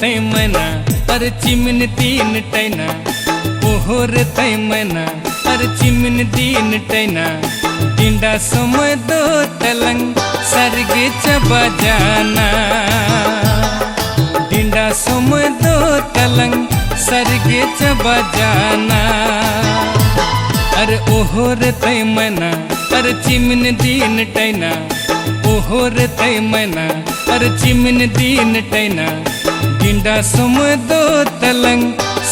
तै मैना अरे चिमिन तीन टैना ओहोर तै मैना अरे चिमिन तीन टैना डिंडा समय दो तलंग सरगे चबा जाना डिंडा समय दो तलंग सरगे चबा जाना अरे ओहोर तै मैना अरे चिमिन दीन टैना ओहोर तै मैना अरे चिमिन दीन टैना डिंडा समय दो तलंग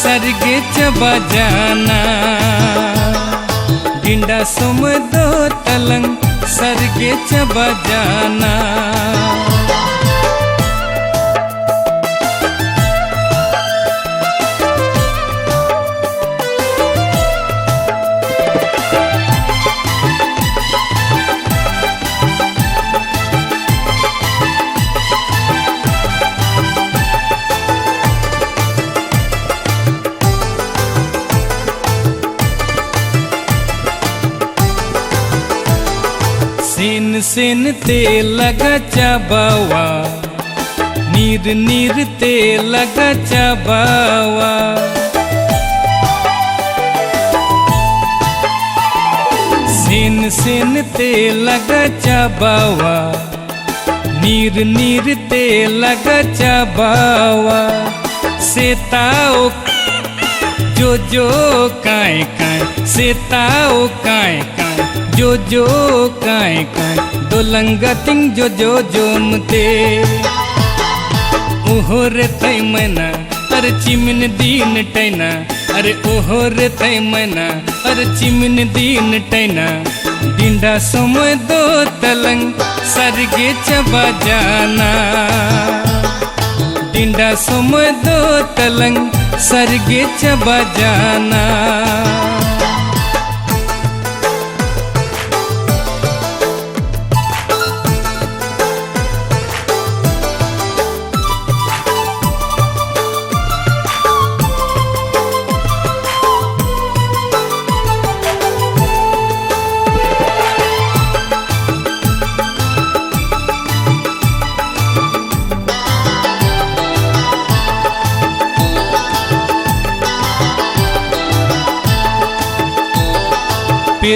सरगे चबा जाना डिंडा समय दो तलंग सरगे चबा जाना सेन सेन ते लगा चबावा नीर नीर ते लगा चबावा सेन सेन ते लगा चबावा नीर नीर ते लगा चबावा सेताओ जो काय काय सेताओ काय काय जो काय काय दो लंगा तिंग जो मते ओहोर तै मैना अरे चिमिन दीन टैना अरे ओहोर तै मैना अरे चिमिन दीन टैना डिंडा समय दो तलंग सरगे चबा जाना डिंडा समय दो तलंग सरगे चबा जाना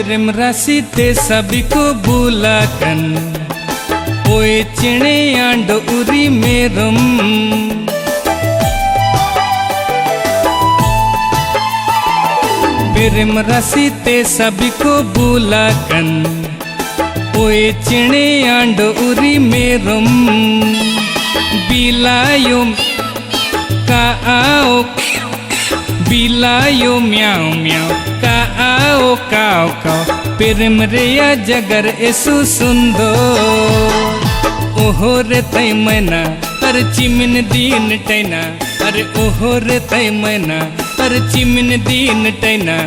प्रेम राशि ते सभी को बुलाकन ओए चिणे आंड उरी मेरम प्रेम राशि ते सभी को बुलाकन ओए चिणे आंड उरी मेरम बिलायो का आओ बिलायो म्याओ म्याओ का आओ काओ काओ प्रेम रेया जगर एसु सुंदो ओहोर तै मैना अरे चिमिन दीन टैना अरे ओहोर तै मैना अरे चिमिन दीन टैना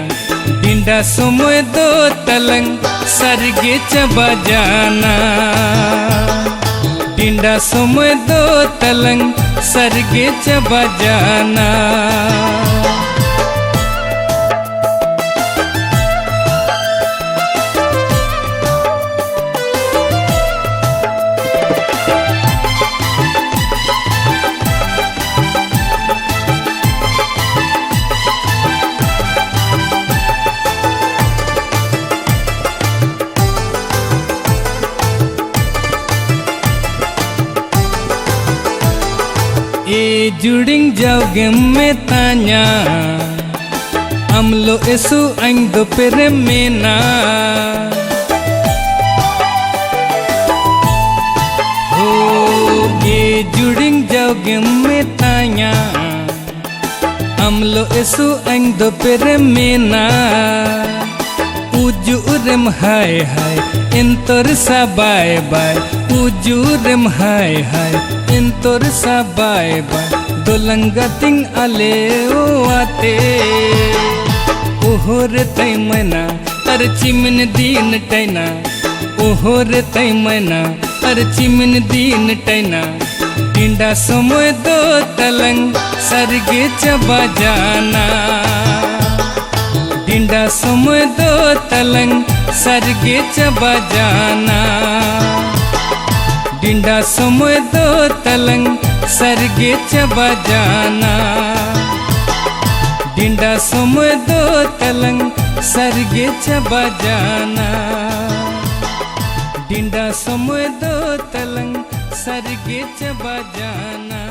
डिंडा समय दो तलंग सरगे चबा जाना डिंडा समय दो तलंग सरगे चबा जाना ए जुड़िंग जाओगे में तान्या अमलो एसु अंग दो पेरे मेना हो ए जुड़िंग जाओगे में तान्या अमलो एसु अंग दो पेरे मेना उजुरम हाय हाय इंतर सा बाय बाय उजुरम हाय हाय इंतर सा बाय बाय दो लंगा तिंग आले ओ आते ओहोर तै मैना अरे चिमिन दीन टैना ओहोर तै मैना अरे चिमिन दीन टैना डिंडा समय दो तलंग सरगे चबा जाना डिंडा समय दो तलंग सरगे चबा जाना डिंडा समय दो तलंग सरगे चबा जाना। डिंडा समय दो तलंग सरगे चबा जाना। डिंडा समय दो तलंग सरगे चबा जाना।